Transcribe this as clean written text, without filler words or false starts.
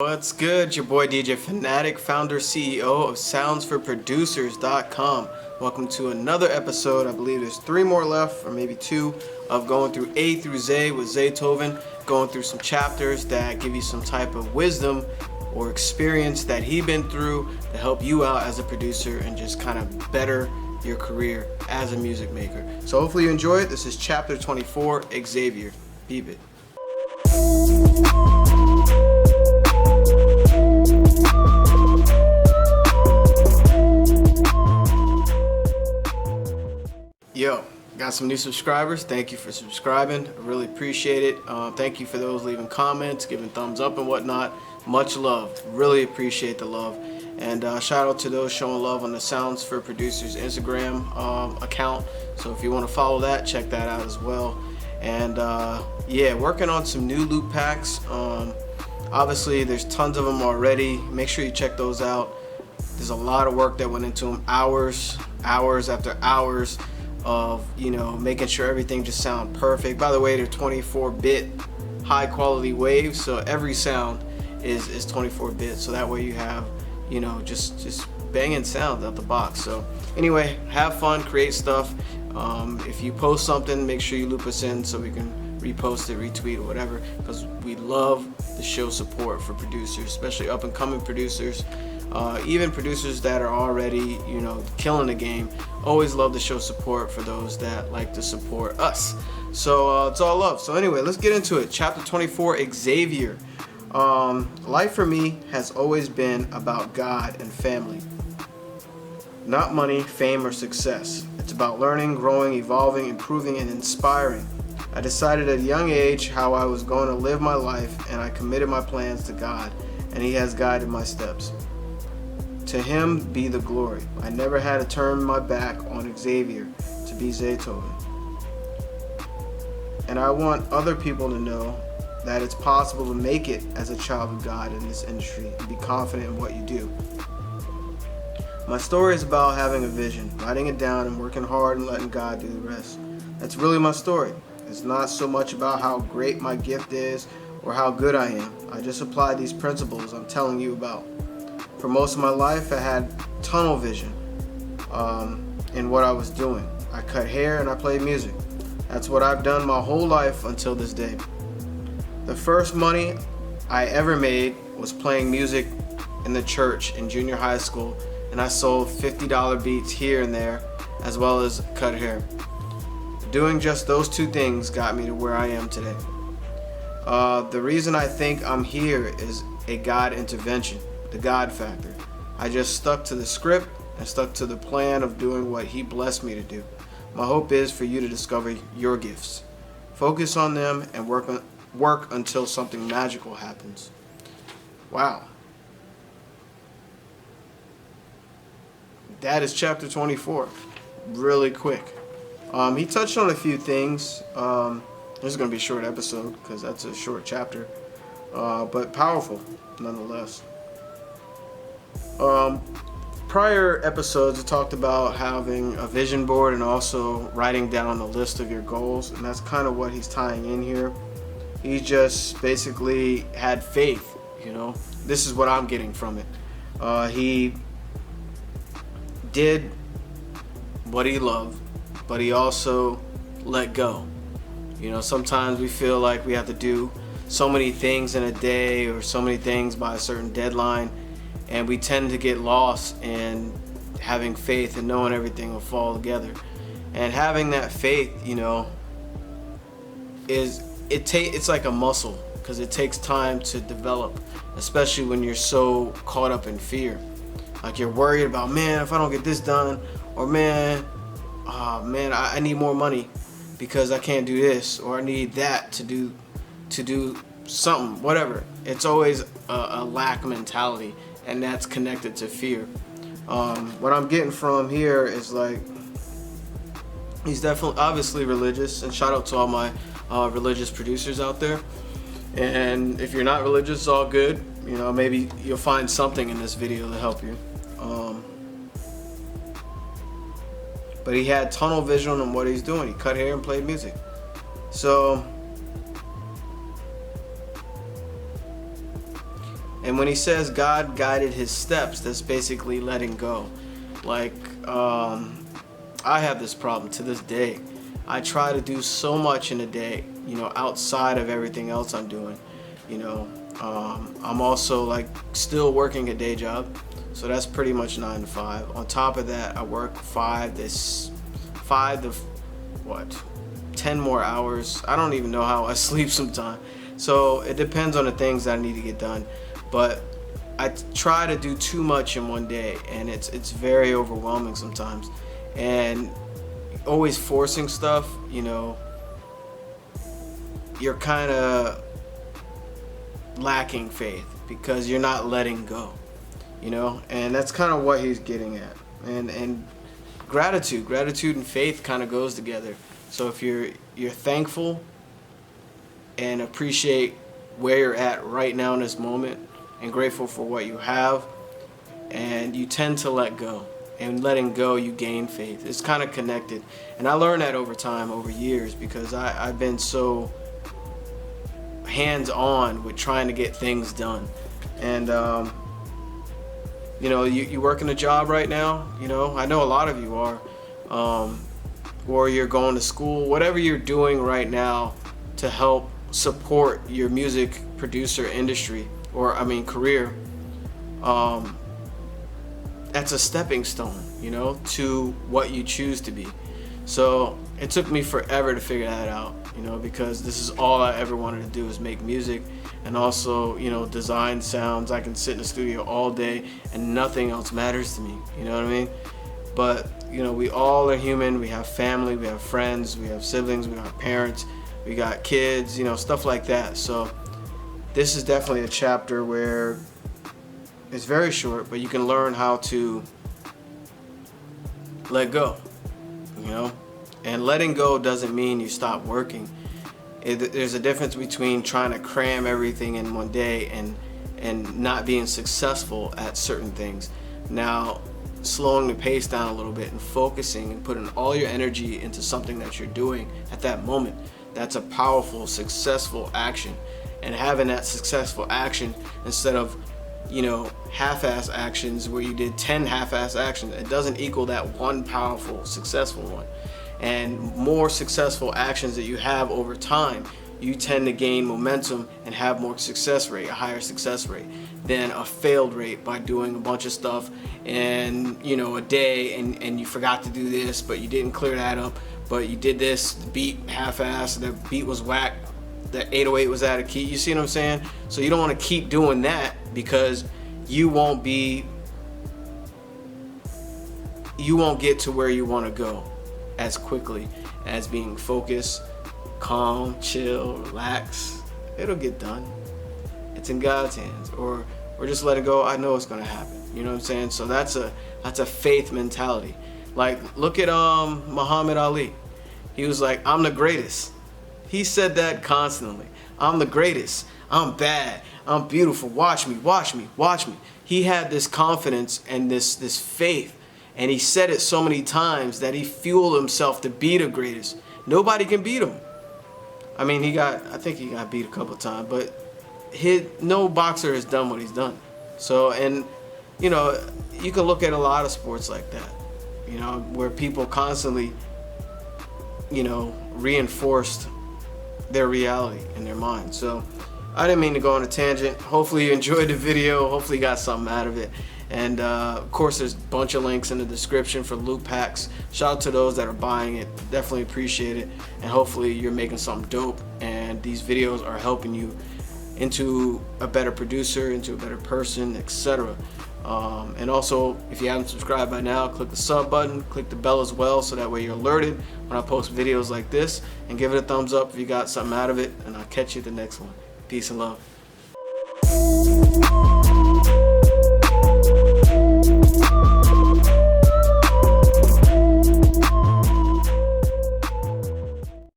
What's good? Your boy DJ Fanatic, founder CEO of SoundsForProducers.com. Welcome to another episode. I believe there's 3 more left, or maybe 2, of going through A through Z with Zaytoven, going through some chapters that give you some type of wisdom or experience that he been through to help you out as a producer and just kind of better your career as a music maker. So hopefully you enjoy it. This is chapter 24, Xavier. Beep it. Yo, got some new subscribers. Thank you for subscribing. I really appreciate it. Thank you for those leaving comments, giving thumbs up and whatnot. Much love. Really appreciate the love. And shout out to those showing love on the Sounds for Producers Instagram account. So if you want to follow that, check that out as well. And yeah, working on some new loop packs. Obviously, there's tons of them already. Make sure you check those out. There's a lot of work that went into them. Hours after hours of making sure everything just sound perfect. By the way, they're 24-bit high quality waves, so every sound is 24-bit, so that way you have just banging sounds out the box. So anyway, have fun, create stuff. If you post something, make sure you loop us in so we can repost it, retweet, or whatever, because we love the show support for producers, especially up and coming producers. Even producers that are already, killing the game, always love to show support for those that like to support us. So it's all love. So anyway, let's get into it. Chapter 24, Xavier. Life for me has always been about God and family. Not money, fame, or success. It's about learning, growing, evolving, improving, and inspiring. I decided at a young age how I was going to live my life, and I committed my plans to God, and He has guided my steps. To Him be the glory. I never had to turn my back on Xavier to be Zaytoven. And I want other people to know that it's possible to make it as a child of God in this industry and be confident in what you do. My story is about having a vision, writing it down, and working hard and letting God do the rest. That's really my story. It's not so much about how great my gift is or how good I am. I just apply these principles I'm telling you about. For most of my life, I had tunnel vision in what I was doing. I cut hair and I played music. That's what I've done my whole life until this day. The first money I ever made was playing music in the church in junior high school, and I sold $50 beats here and there, as well as cut hair. Doing just those 2 things got me to where I am today. The reason I think I'm here is a God intervention. The God factor. I just stuck to the script and stuck to the plan of doing what He blessed me to do. My hope is for you to discover your gifts. Focus on them and work until something magical happens. Wow. That is chapter 24. Really quick. He touched on a few things. This is going to be a short episode because that's a short chapter. But powerful nonetheless. Prior episodes, I talked about having a vision board and also writing down a list of your goals, and that's kind of what he's tying in here. He just basically had faith, This is what I'm getting from it. He did what he loved, but he also let go. Sometimes we feel like we have to do so many things in a day or so many things by a certain deadline, and we tend to get lost in having faith and knowing everything will fall together. And having that faith, it's like a muscle, because it takes time to develop, especially when you're so caught up in fear. Like you're worried about, man, if I don't get this done, or man, I need more money because I can't do this, or I need that to do something, whatever. It's always a lack mentality, and that's connected to fear. What I'm getting from here is like, he's definitely obviously religious, and shout out to all my religious producers out there. And if you're not religious, it's all good. Maybe you'll find something in this video to help you. But he had tunnel vision on what he's doing. He cut hair and played music. So And when he says God guided his steps, that's basically letting go. Like, I have this problem to this day. I try to do so much in a day, you know, outside of everything else I'm doing. You know, I'm also like still working a day job, so that's pretty much 9 to 5. On top of that, I work 5 to what, 10 more hours. I don't even know how I sleep sometimes. So it depends on the things that I need to get done. But I try to do too much in one day, and it's very overwhelming sometimes. And always forcing stuff, you know, you're kind of lacking faith because you're not letting go, you know. And that's kind of what he's getting at. And gratitude and faith kind of goes together. So if you're thankful and appreciate where you're at right now in this moment and grateful for what you have, and you tend to let go, and letting go you gain faith. It's kind of connected. And I learned that over time, over years, because I've been so hands-on with trying to get things done. And you know, you working a job right now, you know, I know a lot of you are, or you're going to school, whatever you're doing right now to help support your music producer industry, or I mean career, that's a stepping stone, you know, to what you choose to be. So it took me forever to figure that out, you know, because this is all I ever wanted to do, is make music and also, you know, design sounds. I can sit in the studio all day and nothing else matters to me, you know what I mean? But, you know, we all are human. We have family, we have friends, we have siblings, we have parents, we got kids, you know, stuff like that. So this is definitely a chapter where it's very short, but you can learn how to let go, you know? And letting go doesn't mean you stop working. There's a difference between trying to cram everything in one day and not being successful at certain things. Now, slowing the pace down a little bit and focusing and putting all your energy into something that you're doing at that moment, that's a powerful, successful action. And having that successful action instead of, you know, half-ass actions where you did 10 half-ass actions, it doesn't equal that one powerful, successful one. And more successful actions that you have over time, you tend to gain momentum and have more success rate, a higher success rate than a failed rate by doing a bunch of stuff in, you know, a day, and you forgot to do this, but you didn't clear that up, but you did this, the beat half-ass, the beat was whack, the 808 was out of key. You see what I'm saying? So you don't want to keep doing that, because you won't get to where you want to go as quickly as being focused, calm, chill, relax. It'll get done. It's in God's hands. Or just let it go. I know it's gonna happen. You know what I'm saying? So that's a faith mentality. Like, look at Muhammad Ali. He was like, I'm the greatest. He said that constantly. I'm the greatest. I'm bad. I'm beautiful. Watch me, watch me, watch me. He had this confidence and this faith. And he said it so many times that he fueled himself to be the greatest. Nobody can beat him. I mean, I think he got beat a couple times, but no boxer has done what he's done. So, and, you know, you can look at a lot of sports like that, you know, where people constantly, you know, reinforced their reality in their mind. So I didn't mean to go on a tangent. Hopefully you enjoyed the video. Hopefully you got something out of it. And of course, there's a bunch of links in the description for loop packs. Shout out to those that are buying it. Definitely appreciate it. And hopefully you're making something dope, and these videos are helping you into a better producer, into a better person, etc. And also, if you haven't subscribed by now, click the sub button, click the bell as well, so that way you're alerted when I post videos like this. And give it a thumbs up if you got something out of it. And I'll catch you at the next one. Peace and love.